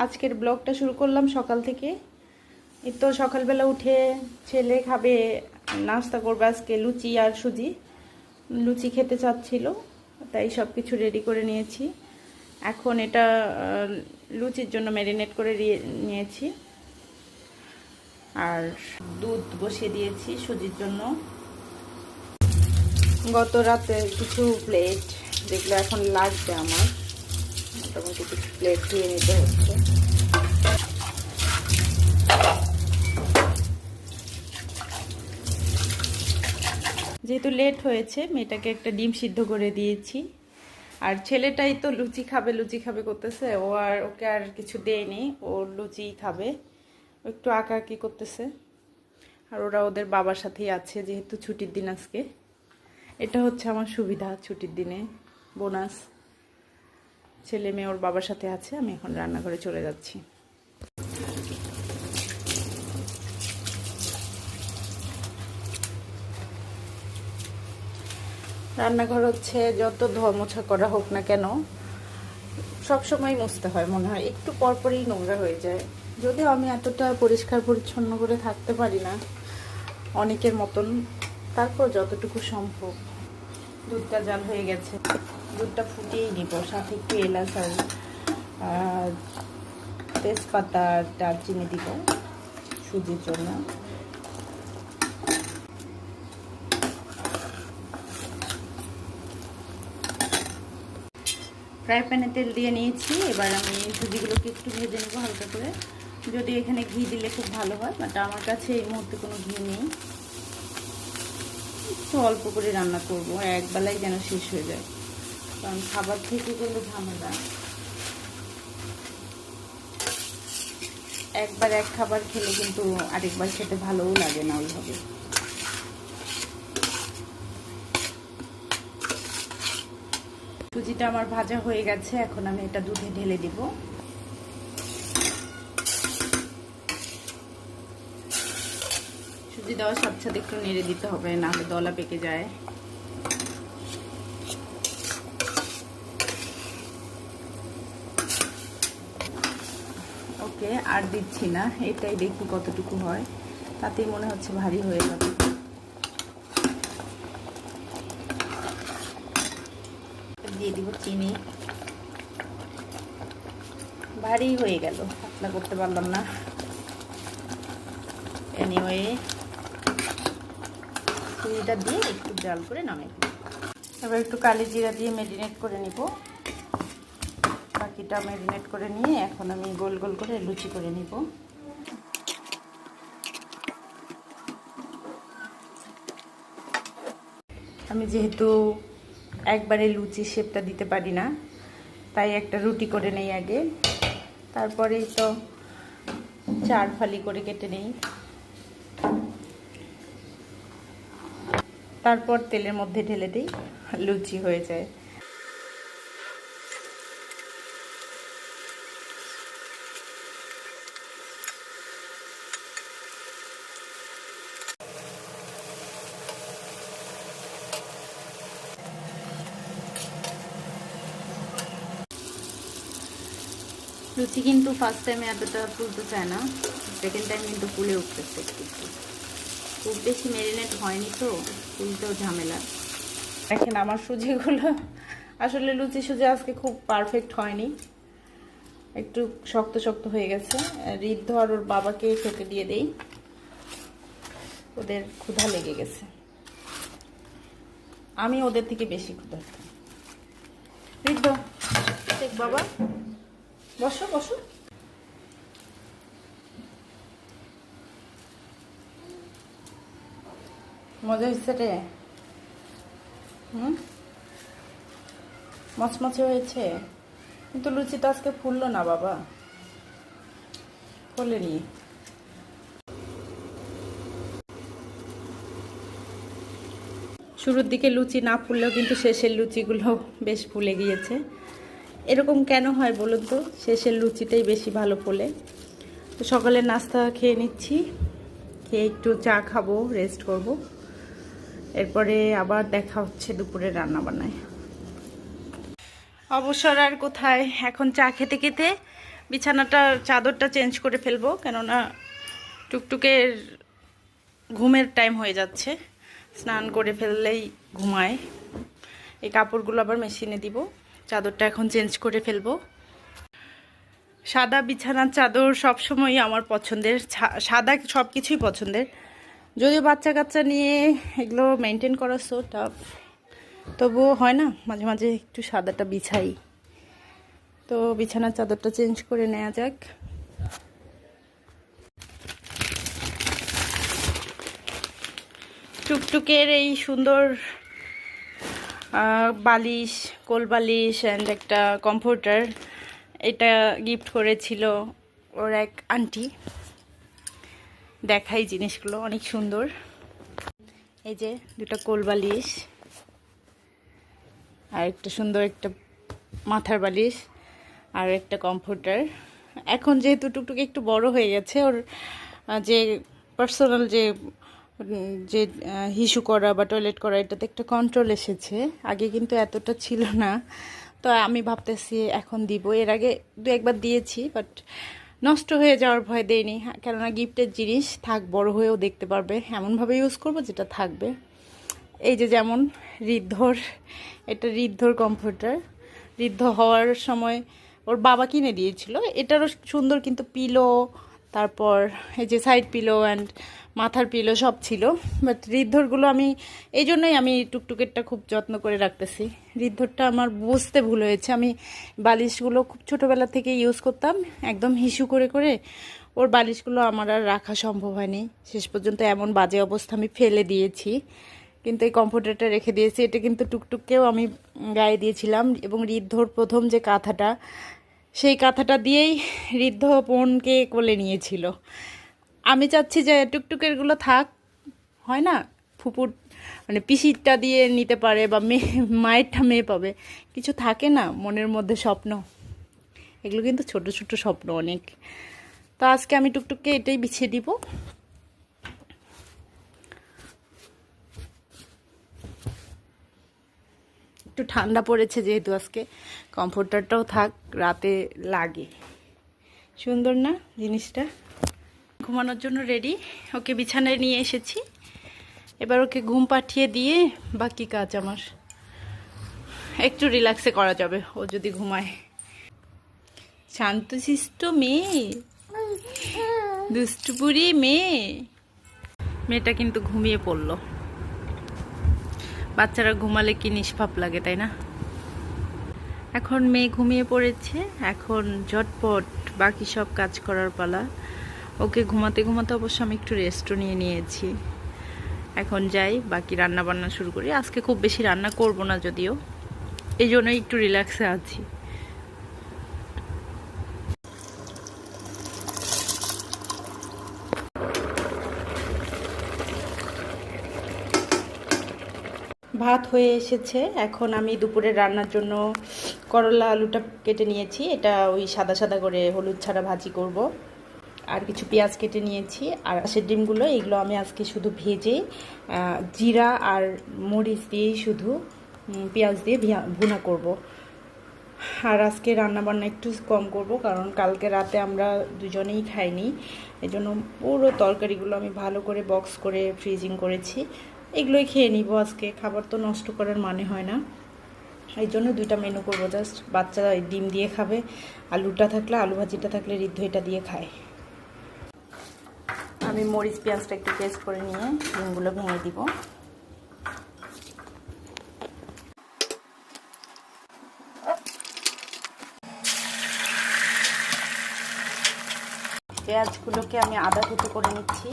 আজকের ব্লগটা শুরু করলাম সকাল থেকে। এই তো সকালবেলা উঠে ছেলে খাবে, নাস্তা করবে আজকে লুচি আর সুজি। লুচি খেতে চাচ্ছিল, তাই সব কিছু রেডি করে নিয়েছি। এখন এটা লুচির জন্য ম্যারিনেট করে নিয়েছি। আর দুধ বসিয়ে দিয়েছি সুজির জন্য। গত রাতে কিছু প্লেট যেগুলো এখন লাগবে আমার, মোটামুটি কিছু প্লেট ধুয়ে নিতে হচ্ছে। যেহেতু লেট হয়েছে, মেয়েটাকে একটা ডিম সিদ্ধ করে দিয়েছি। আর ছেলেটাই তো লুচি খাবে করতেছে, ওকে আর কিছু দেয়নি, ও লুচি খাবে। একটু আঁকাআঁকি করতেছে। আর ওরা ওদের বাবার সাথেই আছে, যেহেতু ছুটির দিন আজকে। এটা হচ্ছে আমার সুবিধা, ছুটির দিনে বোনাস। ছেলে মেয়ে ওর বাবার সাথে আছে। আমি এখন রান্নাঘরে চলে যাচ্ছি। রান্নাঘর হচ্ছে যত ধোয়া মোছা করা হোক না কেন, সবসময় মুছতে হয়, মনে হয় একটু পরপরই নোংরা হয়ে যায়। যদিও আমি এতটা পরিষ্কার পরিচ্ছন্ন করে থাকতে পারি না অনেকের মতন, তারপর যতটুকু সম্ভব। দুধটা জাল হয়ে গেছে, দুধটা ফুটিয়েই নিব। সাথে একটু এলাচ আর তেজপাতা আর দারচিনি দিব সুজির জন্য। ফ্রাই প্যানে তেল দিয়ে নিয়েছি। এবার আমি সুজিগুলোকে একটু ভেজে নেবো হালকা করে। যদি এখানে ঘি দিলে খুব ভালো হয়, বাট আমার কাছে এই মুহূর্তে কোনো ঘি নেই। একটু অল্প করে রান্না করবো, একবেলায় যেন শেষ হয়ে যায়, কারণ খাবার থেকে গেলে ঝামেলা। একবার এক খাবার খেলে কিন্তু আরেকবার খেতে ভালোও লাগে না ওইভাবে। সুজিটা আমার ভাজা হয়ে গেছে, এখন আমি এটা দুধে ঢেলে দিব। সুজি দেওয়ার সাথে সাথে একটু নেড়ে দিতে হবে, নাহলে দলা পেকে যায়। ওকে, আর দিচ্ছি না, এটাই দেখি কতটুকু হয়। তাতেই মনে হচ্ছে ভারী হয়ে যাবে। দিয়ে দিব চিনি। ভারী হয়ে গেল, পাতলা করতে পারলাম না। এনিওয়ে, চিনিটা দিয়ে একটু জাল করে নামিয়ে দেব। এবার একটু কালি জিরা দিয়ে ম্যারিনেট করে নিব। বাকিটা ম্যারিনেট করে নিয়ে এখন আমি গোল গোল করে লুচি করে নিব। আমি যেহেতু একবারে লুচি শেপটা দিতে পারি না, তাই একটা রুটি করে নেই আগে, তারপরেই তো 4 ফালি করে কেটে নেই, তারপর তেলের মধ্যে ঢেলে দিই, লুচি হয়ে যায়। লুচি কিন্তু ফার্স্ট টাইমে এতটা ফুলতে চায় না, সেকেন্ড টাইম কিন্তু ফুলে উঠতেছে। খুব বেশি ম্যারিনেট হয়নি তো, ফুলতেও ঝামেলা। দেখেন আমার সুজিগুলো, আসলে লুচি সুজি আজকে খুব পারফেক্ট হয়নি, একটু শক্ত শক্ত হয়ে গেছে। ঋদ্ধ আর ওর বাবাকে খেতে দিয়ে দেই, ওদের ক্ষুধা লেগে গেছে। আমি ওদের থেকে বেশি ক্ষুধার্ত। ঋদ্ধ, দেখ বাবা, বসো বসো। মজা হয়েছে রে? মচমচে হয়েছে, কিন্তু লুচি তো আজকে ফুললো না বাবা, ফোলেনি। শুরুর দিকে লুচি না ফুললেও কিন্তু শেষের লুচিগুলো বেশ ফুলে গিয়েছে। এরকম কেন হয় বলুন তো? শেষের লুচিটাই বেশি ভালো ফোলে। তো সকালে নাস্তা খেয়ে নিচ্ছি, খেয়ে একটু চা খাবো, রেস্ট করব। এরপরে আবার দেখা হচ্ছে দুপুরে রান্না বান্নায়। অবসর আর কোথায়, এখন চা খেতে খেতে বিছানাটা চাদরটা চেঞ্জ করে ফেলবো, কেননা টুকটুকের ঘুমের টাইম হয়ে যাচ্ছে, স্নান করে ফেললেই ঘুমায়। এই কাপড়গুলো আবার মেশিনে দিব, চাদরটা এখন চেঞ্জ করে ফেলবো। সাদা বিছানার চাদর সবসময়ই আমার পছন্দের, সাদা সব কিছুই পছন্দের, যদিও বাচ্চা কাচ্চা নিয়ে এগুলো মেনটেন করা সো টাফ, তবুও হয় না মাঝে মাঝে একটু সাদাটা বিছাই। তো বিছানার চাদরটা চেঞ্জ করে নেওয়া যাক। টুকটুকের এই সুন্দর বালিশ, কোল বালিশ অ্যান্ড একটা কমফোর্টার, এটা গিফট করেছিল ওর এক আন্টি। দেখাই জিনিসগুলো অনেক সুন্দর। এই যে দুটা কোল বালিশ আর একটা সুন্দর একটা মাথার বালিশ আর একটা কমফোর্টার। এখন যেহেতু টুকটুক একটু বড় হয়ে গেছে, ওর যে পার্সোনাল যে যে হিসু করা বা টয়লেট করা, এটাতে একটা কন্ট্রোল এসেছে, আগে কিন্তু এতটা ছিল না। তো আমি ভাবতেছি এখন দিব, এর আগে দু একবার দিয়েছি বাট নষ্ট হয়ে যাওয়ার ভয় দেয়নি, কেননা গিফটের জিনিস থাক, বড় হয়েও দেখতে পারবে, এমনভাবে ইউজ করব যেটা থাকবে। এই যে যেমন ঋদ্ধর, এটা ঋদ্ধর কমফোর্টার, ঋদ্ধ হওয়ার সময় ওর বাবা কিনে দিয়েছিল। এটারও সুন্দর কিন্তু পিলো, তারপর এই যে সাইড পিলো অ্যান্ড মাথার পিলো সব ছিল, বাট ঋদ্ধরগুলো আমি এই জন্যই আমি টুকটুকেরটা খুব যত্ন করে রাখতেছি। ঋদ্ধরটা আমার বুঝতে ভুল হয়েছে, আমি বালিশগুলো খুব ছোটোবেলা থেকে ইউজ করতাম একদম হিসু করে করে, ওর বালিশগুলো আমার আর রাখা সম্ভব হয়নি, শেষ পর্যন্ত এমন বাজে অবস্থা আমি ফেলে দিয়েছি। কিন্তু এই কমফোর্টারটা রেখে দিয়েছি, এটা কিন্তু টুকটুককেও আমি গায়ে দিয়েছিলাম, এবং ঋদ্ধর প্রথম যে কাঁথাটা, সেই কাঁথাটা দিয়েই ঋদ্ধ বোনকে কোলে নিয়েছিল। আমি চাচ্ছি যে টুকটুকেরগুলো থাক, হয় না ফুপুর মানে পিসিটা দিয়ে নিতে পারে, বা মেয়ে মায়েরটা মেয়ে পাবে, কিছু থাকে না মনের মধ্যে স্বপ্ন, এগুলো কিন্তু ছোট ছোট স্বপ্ন অনেক। তো আজকে আমি টুকটুককে এটাই বিছিয়ে দিব। একটু ঠান্ডা পড়েছে যেহেতু, আজকে কমফোর্টারটাও থাক, রাতে লাগে। সুন্দর না জিনিসটা? ঘুমানোর জন্য রেডি, ওকে বিছানায় নিয়ে এসেছি, এবার ওকে ঘুম পাঠিয়ে দিয়ে বাকি কাজ আমার একটু রিল্যাক্সে করা যাবে, ও যদি ঘুমায়। শান্তশিষ্ট মেয়ে, দুষ্টুপুরি মেয়ে, মেয়েটা কিন্তু ঘুমিয়ে পড়লো। বাচ্চারা ঘুমালে কি নিষ্পাপ লাগে, তাই না? এখন মেয়ে ঘুমিয়ে পড়েছে, এখন ঝটপট বাকি সব কাজ করার পালা। ওকে ঘুমাতে ঘুমাতে অবশ্য আমি একটু রেস্টও নিয়ে নিয়েছি। এখন যাই বাকি রান্না বান্না শুরু করি। আজকে খুব বেশি রান্না করব না যদিও, এই জন্যই একটু রিল্যাক্সে আছি। ভাত হয়ে এসেছে, এখন আমি দুপুরে রান্নার জন্য করলা আলুটা কেটে নিয়েছি, এটা ওই সাদা সাদা করে হলুদ ছাড়া ভাজি করব। আর কিছু পেঁয়াজ কেটে নিয়েছি, আর হাঁসের ডিমগুলো এগুলো আমি আজকে শুধু ভেজে জিরা আর মরিচ দিয়েই শুধু পেঁয়াজ দিয়ে ভুনা করব। আর আজকে রান্নাবান্না একটু কম করব, কারণ কালকে রাতে আমরা দুজনেই খাইনি, এই জন্য পুরো তরকারিগুলো আমি ভালো করে বক্স করে ফ্রিজিং করেছি, এগুলোই খেয়ে নিব আজকে। খাবার তো নষ্ট করার মানে হয় না, এই জন্য দুইটা মেনু করবো। জাস্ট বাচ্চারা ডিম দিয়ে খাবে, আলুটা থাকলে, আলু ভাজিটা থাকলে ঋদ্ধ এটা দিয়ে খায়। আমি মরিচ পেঁয়াজটা একটু পেস্ট করে নিয়ে ডিমগুলো ভেঙে দিব। পেঁয়াজগুলোকে আমি আদা কুচি করে নিচ্ছি।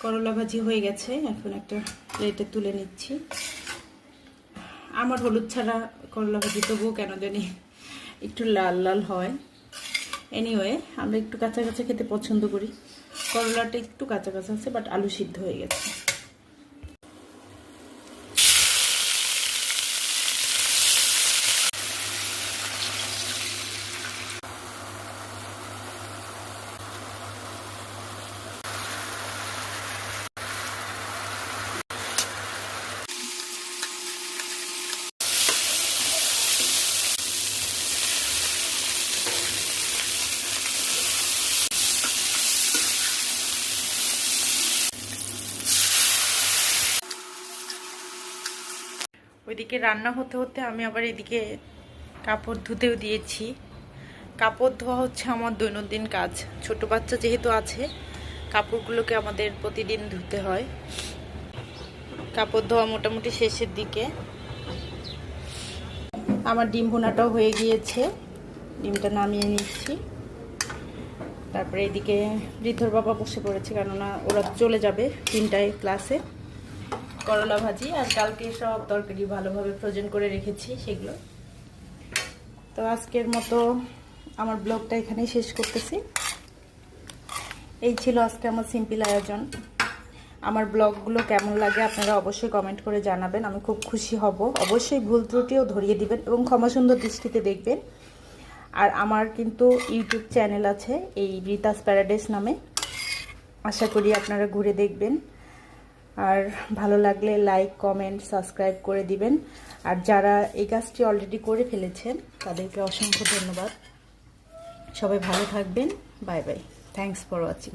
করলা ভাজি হয়ে গেছে, এখন একটা প্লেটে তুলে নিচ্ছি। আমার হলুদ ছাড়া করলা ভাজি তবুও কেন জানি একটু লাল লাল হয়। এনিওয়ে, আমরা একটু কাঁচা কাঁচা খেতে পছন্দ করি, করলাটা একটু কাঁচা কাঁচা আছে, বাট আলু সিদ্ধ হয়ে গেছে। ওইদিকে রান্না হতে হতে আমি আবার এদিকে কাপড় ধুতেও দিয়েছি। কাপড় ধোয়া হচ্ছে আমার দৈনন্দিন কাজ। ছোট বাচ্চা যেহেতু আছে, কাপড়গুলোকে আমাদের প্রতিদিন ধুতে হয়। কাপড় ধোয়া মোটামুটি শেষের দিকে। আমার ডিম ভুনাটাও হয়ে গিয়েছে, ডিমটা নামিয়ে নিচ্ছি। তারপরে এদিকে ঋদ্ধর বাবা বসে পড়েছে, কেননা ওরা চলে যাবে 3টায় ক্লাসে। করলা ভাজি আর কালকে সব তরকারি ভালোভাবে ফ্রোজেন করে রেখেছি সেগুলো। তো আজকের মতো আমার ব্লগটা এখানেই শেষ করতেছি। এই ছিল আজকে আমার সিম্পল আয়োজন। আমার ব্লগগুলো কেমন লাগে আপনারা অবশ্যই কমেন্ট করে জানাবেন, আমি খুব খুশি হব। অবশ্যই ভুল ত্রুটিও ধরিয়ে দিবেন এবং ক্ষমা সুন্দর দৃষ্টিতে দেখবেন। আর আমার কিন্তু ইউটিউব চ্যানেল আছে এই রিতাস প্যারাডাইস নামে, আশা করি আপনারা ঘুরে দেখবেন। আর ভালো লাগলে লাইক কমেন্ট সাবস্ক্রাইব করে দিবেন। আর যারা এই কাজটি অলরেডি করে ফেলেছেন তাদেরকে অসংখ্য ধন্যবাদ। সবাই ভালো থাকবেন। Bye bye. Thanks for watching.